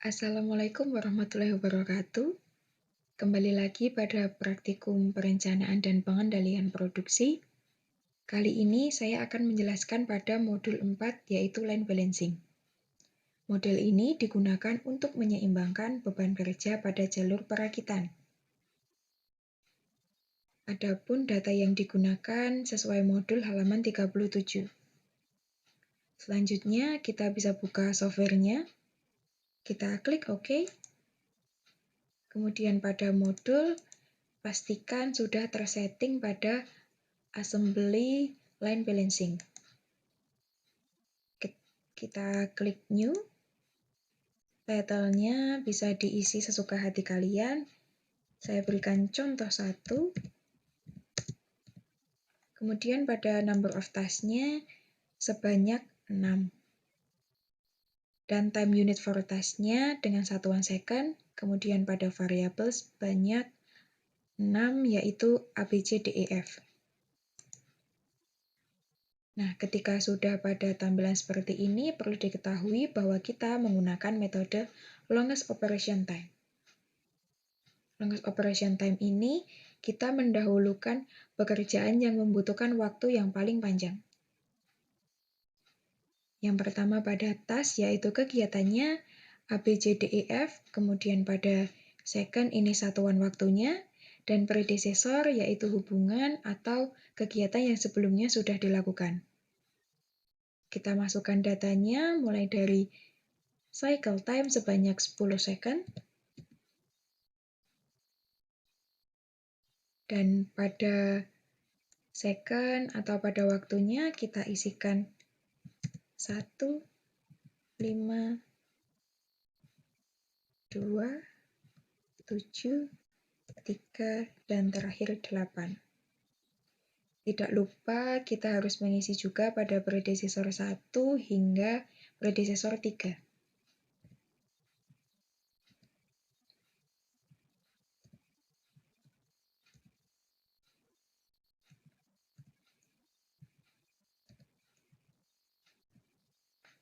Assalamualaikum warahmatullahi wabarakatuh. Kembali lagi pada praktikum perencanaan dan pengendalian produksi. Kali ini saya akan menjelaskan pada modul 4 yaitu line balancing. Model ini digunakan untuk menyeimbangkan beban kerja pada jalur perakitan. Adapun data yang digunakan sesuai modul halaman 37. Selanjutnya kita bisa buka softwarenya. Kita klik OK. Kemudian pada modul, pastikan sudah tersetting pada assembly line balancing. Kita klik new. Title-nya bisa diisi sesuka hati kalian. Saya berikan contoh 1. Kemudian pada number of task-nya sebanyak 6. Dan time unit for task-nya dengan satuan second. Kemudian pada variable sebanyak 6 yaitu ABCDEF. Nah, ketika sudah pada tampilan seperti ini, perlu diketahui bahwa kita menggunakan metode longest operation time. Longest operation time ini, kita mendahulukan pekerjaan yang membutuhkan waktu yang paling panjang. Yang pertama pada task, yaitu kegiatannya ABCDEF, kemudian pada second ini satuan waktunya, dan predecessor yaitu hubungan atau kegiatan yang sebelumnya sudah dilakukan. Kita masukkan datanya mulai dari cycle time sebanyak 10 second. Dan pada second atau pada waktunya kita isikan 1, 5, 2, 7, 3, dan terakhir 8. Tidak lupa kita harus mengisi juga pada predecessor 1 hingga predecessor 3.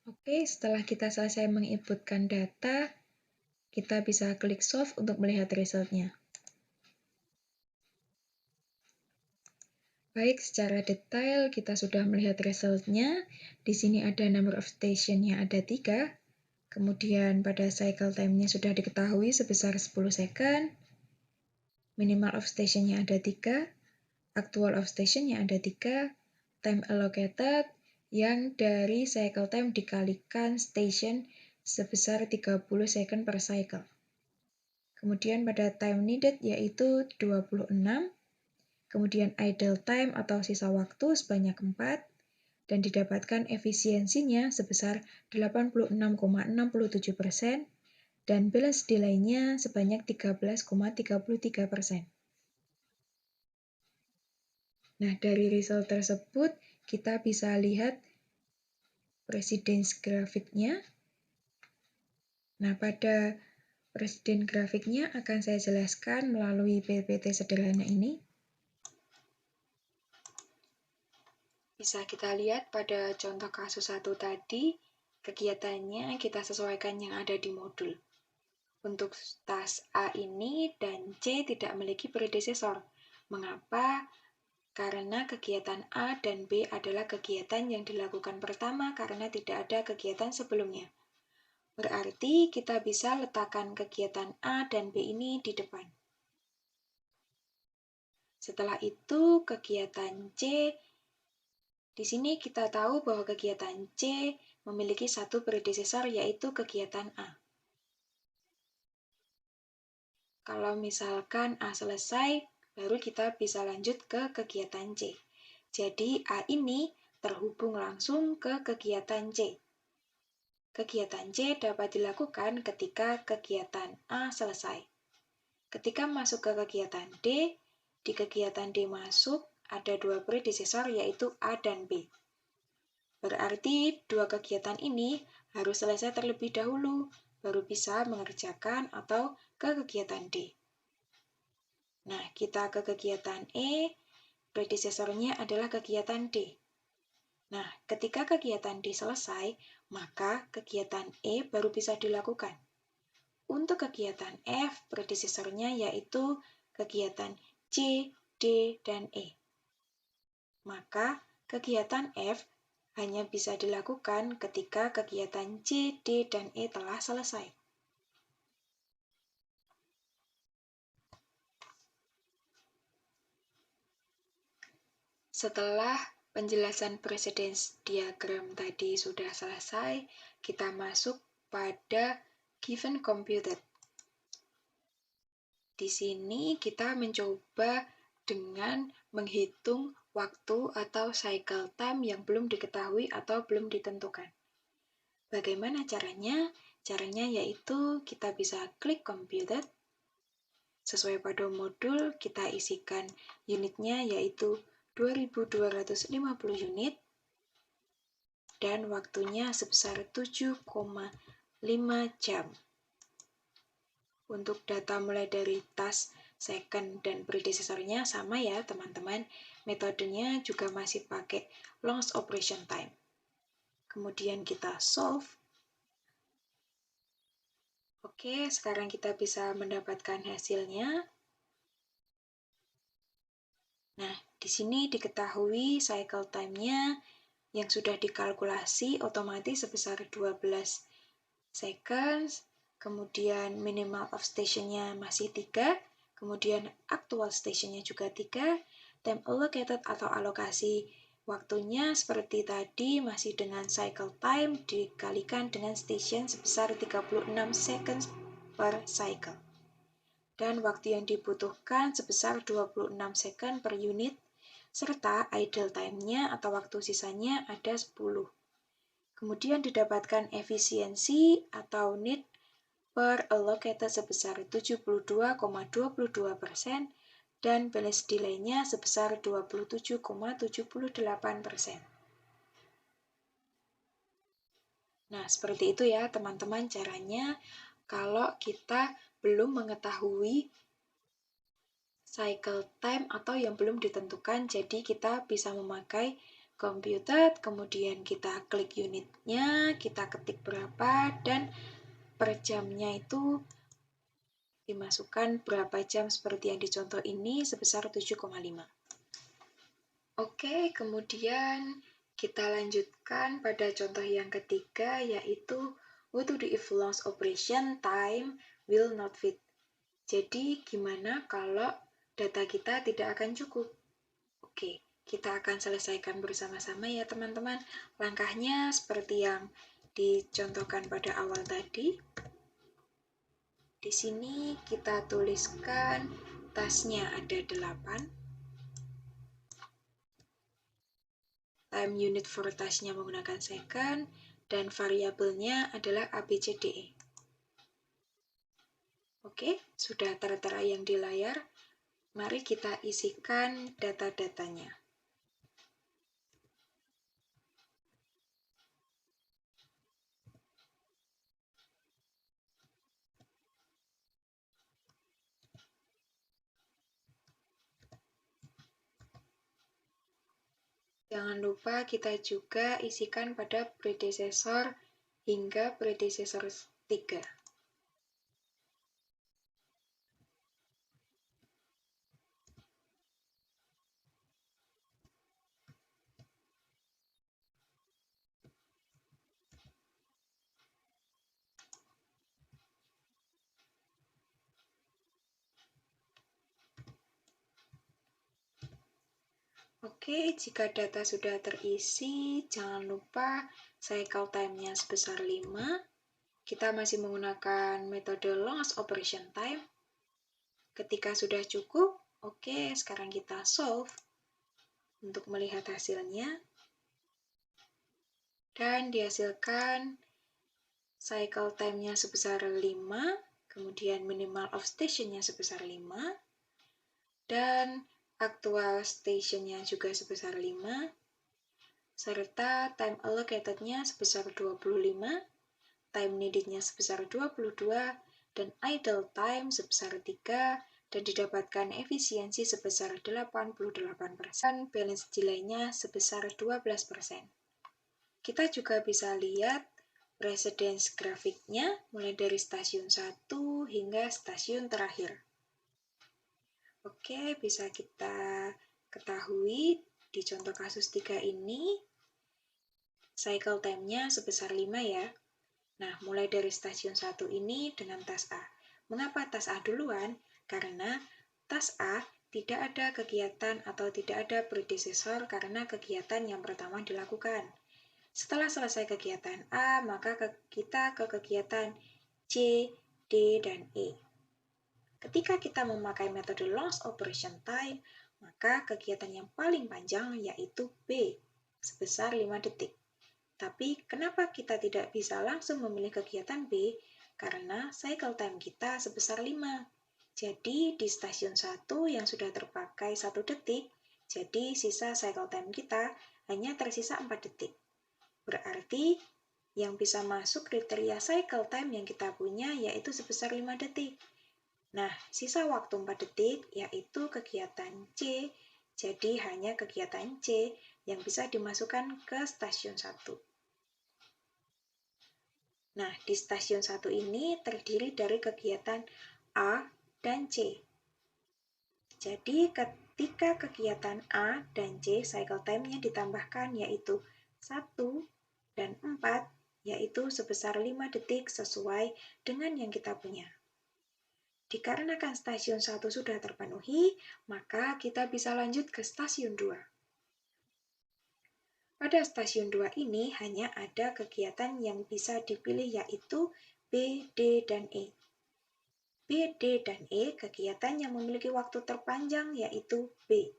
Oke, setelah kita selesai menginputkan data, kita bisa klik solve untuk melihat resultnya. Baik, secara detail kita sudah melihat resultnya. Di sini ada number of station-nya ada 3. Kemudian pada cycle time-nya sudah diketahui sebesar 10 second. Minimal of station-nya ada 3. Actual of station-nya ada 3. Time allocated yang dari cycle time dikalikan station sebesar 30 second per cycle. Kemudian pada time needed yaitu 26. Kemudian idle time atau sisa waktu sebanyak 4, dan didapatkan efisiensinya sebesar 86,67%, dan balance delay-nya sebanyak 13,33%. Nah, dari result tersebut, kita bisa lihat precedence grafiknya. Nah, pada precedence grafiknya akan saya jelaskan melalui PPT sederhana ini. Bisa kita lihat pada contoh kasus 1 tadi, kegiatannya kita sesuaikan yang ada di modul. Untuk task A ini dan C tidak memiliki predecessor. Mengapa? Karena kegiatan A dan B adalah kegiatan yang dilakukan pertama karena tidak ada kegiatan sebelumnya. Berarti kita bisa letakkan kegiatan A dan B ini di depan. Setelah itu kegiatan C, di sini kita tahu bahwa kegiatan C memiliki satu predecessor yaitu kegiatan A. Kalau misalkan A selesai, baru kita bisa lanjut ke kegiatan C. Jadi A ini terhubung langsung ke kegiatan C. Kegiatan C dapat dilakukan ketika kegiatan A selesai. Ketika masuk ke kegiatan D, di kegiatan D masuk ada 2 predecessor yaitu A dan B. Berarti 2 kegiatan ini harus selesai terlebih dahulu, baru bisa mengerjakan atau ke kegiatan D. Nah, kita ke kegiatan E, predecessor-nya adalah kegiatan D. Nah, ketika kegiatan D selesai, maka kegiatan E baru bisa dilakukan. untuk kegiatan F, predecesornya yaitu kegiatan C, D, dan E. Maka kegiatan F hanya bisa dilakukan ketika kegiatan C, D, dan E telah selesai. Setelah penjelasan precedence diagram tadi sudah selesai, kita masuk pada given computed. Di sini kita mencoba dengan menghitung waktu atau cycle time yang belum diketahui atau belum ditentukan. Bagaimana caranya? Caranya yaitu kita bisa klik computed. Sesuai pada modul, kita isikan unitnya yaitu 2250 unit dan waktunya sebesar 7,5 jam. Untuk data mulai dari task, second, dan predecesornya sama ya teman-teman. Metodenya juga masih pakai longest operation time. Kemudian kita solve. Oke, sekarang kita bisa mendapatkan hasilnya. Nah, di sini diketahui cycle time-nya yang sudah dikalkulasi otomatis sebesar 12 seconds, kemudian minimal of station-nya masih 3, kemudian actual station-nya juga 3, time allocated atau alokasi waktunya seperti tadi masih dengan cycle time dikalikan dengan station sebesar 36 seconds per cycle. Dan waktu yang dibutuhkan sebesar 26 second per unit, serta idle time-nya atau waktu sisanya ada 10. Kemudian didapatkan efisiensi atau need per allocated sebesar 72,22% dan balance delay-nya sebesar 27,78%. Nah, seperti itu ya teman-teman caranya kalau kita belum mengetahui cycle time atau yang belum ditentukan, jadi kita bisa memakai komputer, kemudian kita klik unitnya, kita ketik berapa, dan per jamnya itu dimasukkan berapa jam seperti yang di contoh ini sebesar 7,5. Oke, kemudian kita lanjutkan pada contoh yang ketiga yaitu what to do if longest operation time will not fit. Jadi gimana kalau data kita tidak akan cukup? Oke, kita akan selesaikan bersama-sama ya teman-teman. Langkahnya seperti yang dicontohkan pada awal tadi. Di sini kita tuliskan tasknya ada 8. Time unit for tasknya menggunakan second, dan variabelnya adalah ABCDE. Oke, sudah tertera yang di layar. Mari kita isikan data-datanya. Jangan lupa kita juga isikan pada predecessor hingga predecessor 3. Oke, jika data sudah terisi, jangan lupa cycle time-nya sebesar 5. Kita masih menggunakan metode longest operation time. Ketika sudah cukup, oke, sekarang kita solve untuk melihat hasilnya. Dan dihasilkan cycle time-nya sebesar 5, kemudian minimal of station-nya sebesar 5, dan actual station-nya juga sebesar 5, serta time allocated-nya sebesar 25, time needed-nya sebesar 22, dan idle time sebesar 3, dan didapatkan efisiensi sebesar 88%, balance delay-nya sebesar 12%. Kita juga bisa lihat Precedence grafiknya mulai dari stasiun 1 hingga stasiun terakhir. Oke, bisa kita ketahui di contoh kasus 3 ini, cycle time-nya sebesar 5 ya. Nah, mulai dari stasiun 1 ini dengan tas A. Mengapa tas A duluan? Karena tas A tidak ada kegiatan atau tidak ada predecessor karena kegiatan yang pertama dilakukan. Setelah selesai kegiatan A, maka kita ke kegiatan C, D, dan E. Ketika kita memakai metode longest operation time, maka kegiatan yang paling panjang yaitu B, sebesar 5 detik. Tapi kenapa kita tidak bisa langsung memilih kegiatan B? Karena cycle time kita sebesar 5. Jadi di stasiun 1 yang sudah terpakai 1 detik, jadi sisa cycle time kita hanya tersisa 4 detik. Berarti yang bisa masuk kriteria cycle time yang kita punya yaitu sebesar 5 detik. Nah, sisa waktu 4 detik yaitu kegiatan C, jadi hanya kegiatan C yang bisa dimasukkan ke stasiun 1. Nah, di stasiun 1 ini terdiri dari kegiatan A dan C. Jadi, ketika kegiatan A dan C, cycle time-nya ditambahkan yaitu 1 dan 4, yaitu sebesar 5 detik sesuai dengan yang kita punya. Dikarenakan stasiun 1 sudah terpenuhi, maka kita bisa lanjut ke stasiun 2. Pada stasiun 2 ini hanya ada kegiatan yang bisa dipilih yaitu B, D, dan E. B, D, dan E kegiatan yang memiliki waktu terpanjang yaitu B,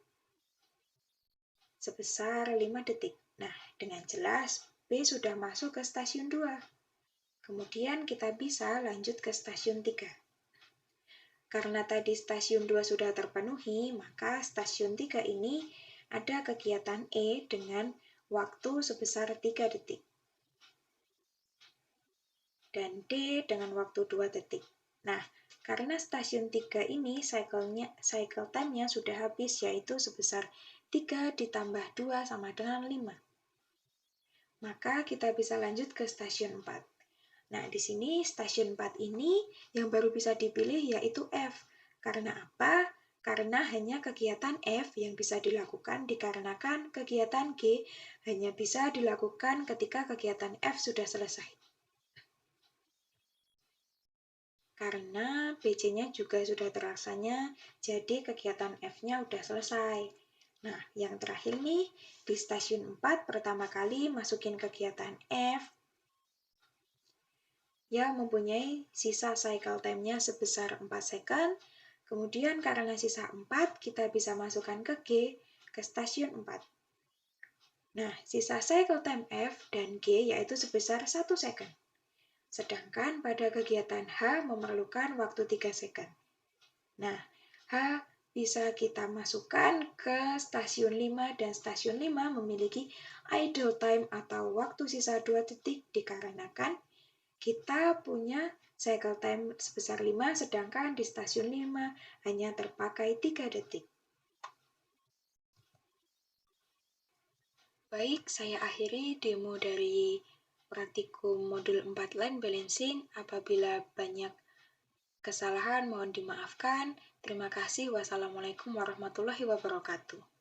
sebesar 5 detik. Nah, dengan jelas B sudah masuk ke stasiun 2. Kemudian kita bisa lanjut ke stasiun 3. Karena tadi stasiun 2 sudah terpenuhi, maka stasiun 3 ini ada kegiatan E dengan waktu sebesar 3 detik. Dan D dengan waktu 2 detik. Nah, karena stasiun 3 ini cycle time-nya sudah habis, yaitu sebesar 3 ditambah 2 sama dengan 5. Maka kita bisa lanjut ke stasiun 4. Nah, di sini stasiun 4 ini yang baru bisa dipilih yaitu F. Karena apa? Karena hanya kegiatan F yang bisa dilakukan dikarenakan kegiatan G hanya bisa dilakukan ketika kegiatan F sudah selesai. Karena BC-nya juga sudah terlaksana, jadi kegiatan F-nya sudah selesai. Nah, yang terakhir nih, di stasiun 4 pertama kali masukin kegiatan F yang mempunyai sisa cycle time-nya sebesar 4 second. Kemudian karena sisa 4, kita bisa masukkan ke G, ke stasiun 4. Nah, sisa cycle time F dan G yaitu sebesar 1 second. Sedangkan pada kegiatan H memerlukan waktu 3 second. Nah, H bisa kita masukkan ke stasiun 5 dan stasiun 5 memiliki idle time atau waktu sisa 2 detik dikarenakan kita punya cycle time sebesar 5 sedangkan di stasiun 5 hanya terpakai 3 detik. Baik, saya akhiri demo dari praktikum modul 4 line balancing. Apabila banyak kesalahan mohon dimaafkan. Terima kasih. Wassalamualaikum warahmatullahi wabarakatuh.